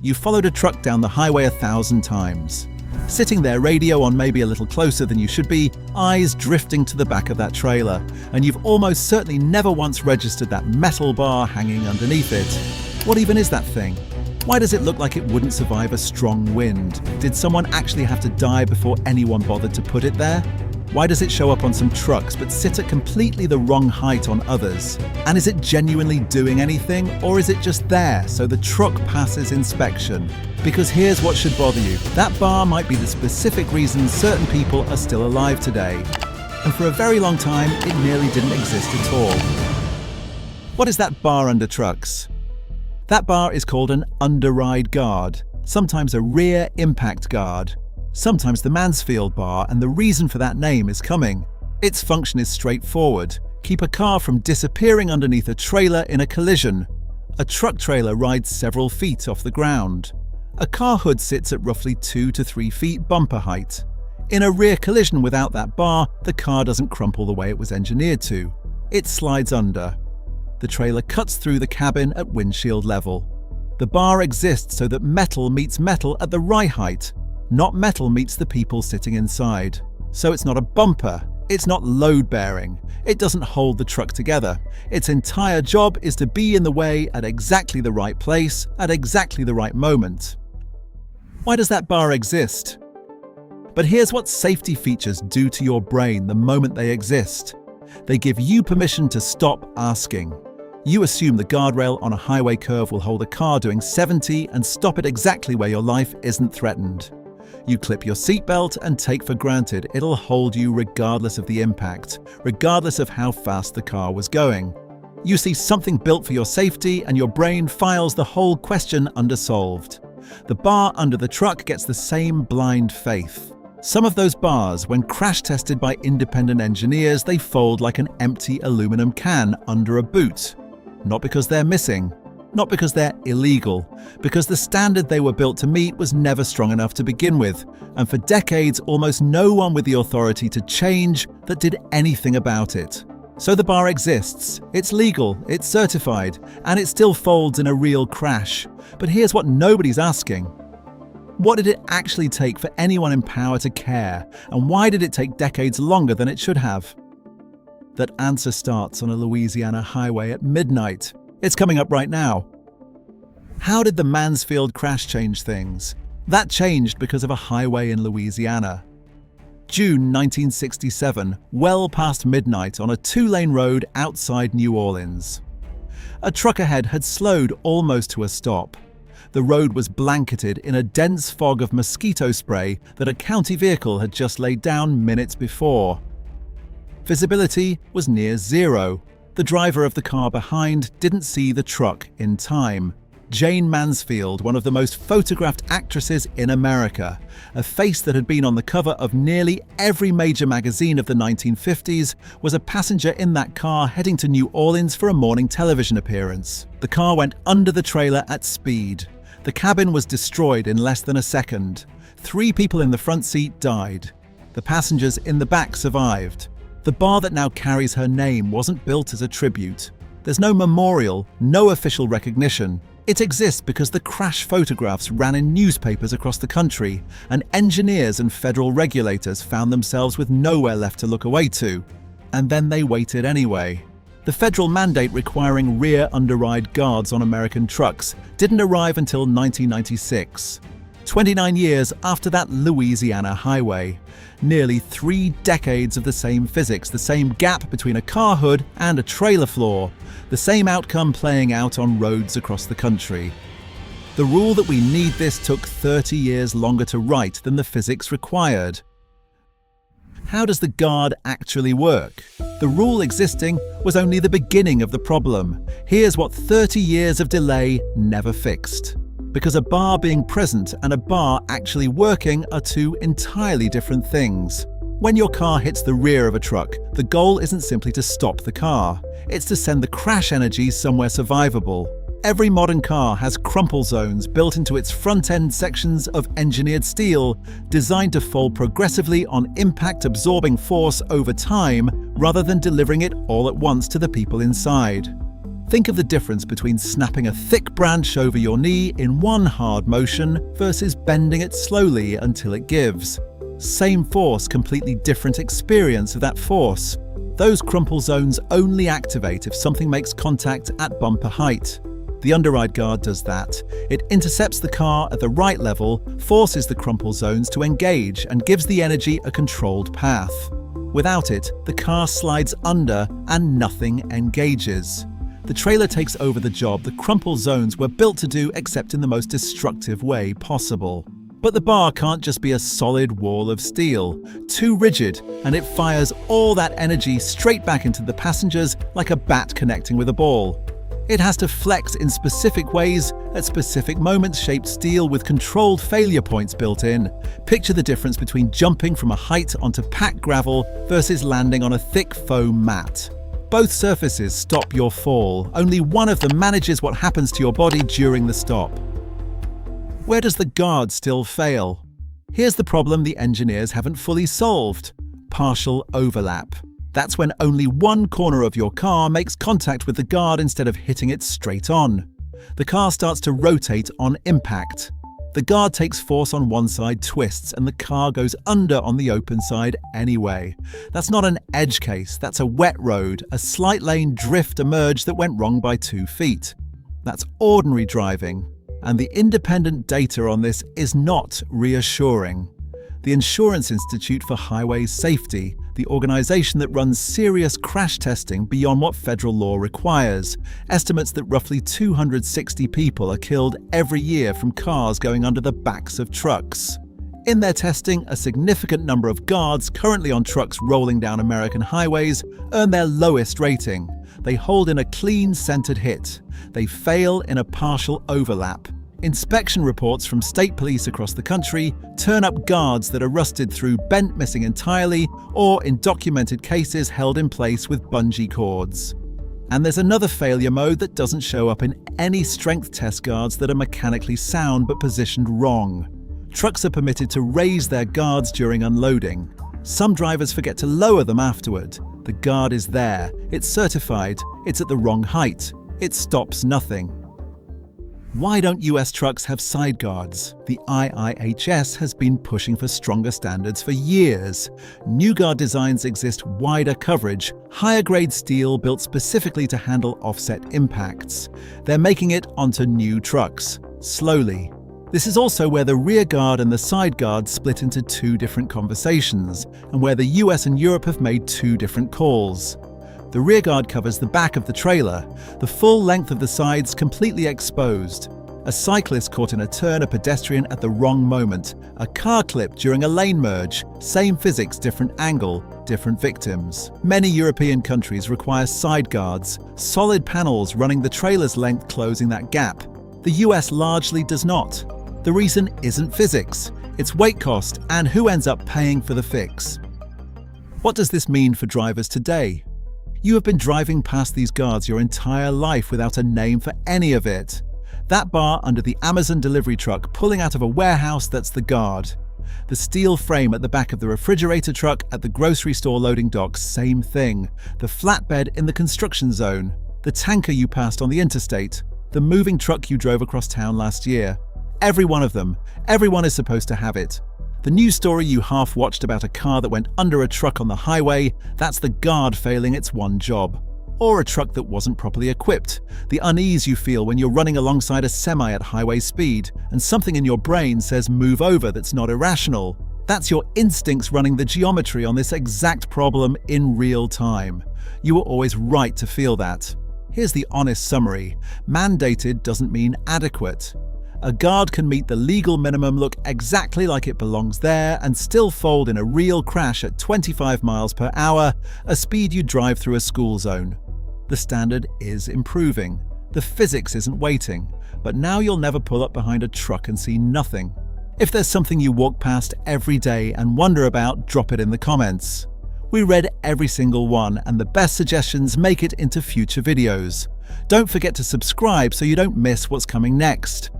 You followed a truck down the highway 1,000 times. Sitting there, radio on maybe a little closer than you should be, eyes drifting to the back of that trailer, and you've almost certainly never once registered that metal bar hanging underneath it. What even is that thing? Why does it look like it wouldn't survive a strong wind? Did someone actually have to die before anyone bothered to put it there? Why does it show up on some trucks but sit at completely the wrong height on others? And is it genuinely doing anything, or is it just there so the truck passes inspection? Because here's what should bother you. That bar might be the specific reason certain people are still alive today. And for a very long time, it nearly didn't exist at all. What is that bar under trucks? That bar is called an underride guard, sometimes a rear impact guard, sometimes the Mansfield bar, and the reason for that name is coming. Its function is straightforward. Keep a car from disappearing underneath a trailer in a collision. A truck trailer rides several feet off the ground. A car hood sits at roughly 2 to 3 feet bumper height. In a rear collision without that bar, the car doesn't crumple the way it was engineered to. It slides under. The trailer cuts through the cabin at windshield level. The bar exists so that metal meets metal at the right height, not metal meets the people sitting inside. So it's not a bumper, it's not load-bearing, it doesn't hold the truck together. Its entire job is to be in the way at exactly the right place, at exactly the right moment. Why does that bar exist? But here's what safety features do to your brain the moment they exist. They give you permission to stop asking. You assume the guardrail on a highway curve will hold a car doing 70 and stop it exactly where your life isn't threatened. You clip your seatbelt and take for granted it'll hold you regardless of the impact, regardless of how fast the car was going. You see something built for your safety and your brain files the whole question undersolved. The bar under the truck gets the same blind faith. Some of those bars, when crash tested by independent engineers, they fold like an empty aluminum can under a boot. Not because they're missing, not because they're illegal, because the standard they were built to meet was never strong enough to begin with, and for decades almost no one with the authority to change that did anything about it. So the bar exists, it's legal, it's certified, and it still folds in a real crash. But here's what nobody's asking. What did it actually take for anyone in power to care, and why did it take decades longer than it should have? That answer starts on a Louisiana highway at midnight. It's coming up right now. How did the Mansfield crash change things? That changed because of a highway in Louisiana. June 1967, well past midnight on a 2-lane road outside New Orleans. A truck ahead had slowed almost to a stop. The road was blanketed in a dense fog of mosquito spray that a county vehicle had just laid down minutes before. Visibility was near zero. The driver of the car behind didn't see the truck in time. Jane Mansfield, one of the most photographed actresses in America, a face that had been on the cover of nearly every major magazine of the 1950s, was a passenger in that car heading to New Orleans for a morning television appearance. The car went under the trailer at speed. The cabin was destroyed in less than a second. 3 people in the front seat died. The passengers in the back survived. The bar that now carries her name wasn't built as a tribute. There's no memorial, no official recognition. It exists because the crash photographs ran in newspapers across the country, and engineers and federal regulators found themselves with nowhere left to look away to. And then they waited anyway. The federal mandate requiring rear underride guards on American trucks didn't arrive until 1996. 29 years after that Louisiana highway. Nearly 3 decades of the same physics, the same gap between a car hood and a trailer floor, the same outcome playing out on roads across the country. The rule that we need this took 30 years longer to write than the physics required. How does the guard actually work? The rule existing was only the beginning of the problem. Here's what 30 years of delay never fixed. Because a bar being present and a bar actually working are 2 entirely different things. When your car hits the rear of a truck, the goal isn't simply to stop the car. It's to send the crash energy somewhere survivable. Every modern car has crumple zones built into its front-end sections of engineered steel, designed to fall progressively on impact-absorbing force over time, rather than delivering it all at once to the people inside. Think of the difference between snapping a thick branch over your knee in one hard motion versus bending it slowly until it gives. Same force, completely different experience of that force. Those crumple zones only activate if something makes contact at bumper height. The underride guard does that. It intercepts the car at the right level, forces the crumple zones to engage, and gives the energy a controlled path. Without it, the car slides under and nothing engages. The trailer takes over the job the crumple zones were built to do, except in the most destructive way possible. But the bar can't just be a solid wall of steel, too rigid, and it fires all that energy straight back into the passengers like a bat connecting with a ball. It has to flex in specific ways at specific moments, shaped steel with controlled failure points built in. Picture the difference between jumping from a height onto packed gravel versus landing on a thick foam mat. Both surfaces stop your fall. Only one of them manages what happens to your body during the stop. Where does the guard still fail? Here's the problem the engineers haven't fully solved: partial overlap. That's when only one corner of your car makes contact with the guard instead of hitting it straight on. The car starts to rotate on impact. The guard takes force on one side, twists, and the car goes under on the open side anyway. That's not an edge case, that's a wet road, a slight lane drift emerged that went wrong by 2 feet. That's ordinary driving, and the independent data on this is not reassuring. The Insurance Institute for Highway Safety, the organization that runs serious crash testing beyond what federal law requires, estimates that roughly 260 people are killed every year from cars going under the backs of trucks. In their testing, a significant number of guards currently on trucks rolling down American highways earn their lowest rating. They hold in a clean centered hit. They fail in a partial overlap. Inspection reports from state police across the country turn up guards that are rusted through, bent, missing entirely, or in documented cases held in place with bungee cords. And there's another failure mode that doesn't show up in any strength test guards that are mechanically sound but positioned wrong. Trucks are permitted to raise their guards during unloading. Some drivers forget to lower them afterward. The guard is there, it's certified, it's at the wrong height, it stops nothing. Why don't US trucks have side guards? The IIHS has been pushing for stronger standards for years. New guard designs exist: wider coverage, higher grade steel built specifically to handle offset impacts. They're making it onto new trucks, slowly. This is also where the rear guard and the side guard split into 2 different conversations, and where the US and Europe have made 2 different calls. The rear guard covers the back of the trailer, the full length of the sides completely exposed. A cyclist caught in a turn, a pedestrian at the wrong moment, a car clip during a lane merge, same physics, different angle, different victims. Many European countries require side guards, solid panels running the trailer's length closing that gap. The US largely does not. The reason isn't physics, it's weight cost and who ends up paying for the fix. What does this mean for drivers today? You have been driving past these guards your entire life without a name for any of it. That bar under the Amazon delivery truck pulling out of a warehouse, that's the guard. The steel frame at the back of the refrigerator truck at the grocery store loading dock, same thing. The flatbed in the construction zone. The tanker you passed on the interstate. The moving truck you drove across town last year. Every one of them. Everyone is supposed to have it. The news story you half watched about a car that went under a truck on the highway, that's the guard failing its one job. Or a truck that wasn't properly equipped. The unease you feel when you're running alongside a semi at highway speed, and something in your brain says move over that's not irrational. That's your instincts running the geometry on this exact problem in real time. You were always right to feel that. Here's the honest summary. Mandated doesn't mean adequate. A guard can meet the legal minimum, look exactly like it belongs there, and still fold in a real crash at 25 miles per hour, a speed you drive through a school zone. The standard is improving. The physics isn't waiting, but now you'll never pull up behind a truck and see nothing. If there's something you walk past every day and wonder about, drop it in the comments. We read every single one, and the best suggestions make it into future videos. Don't forget to subscribe so you don't miss what's coming next.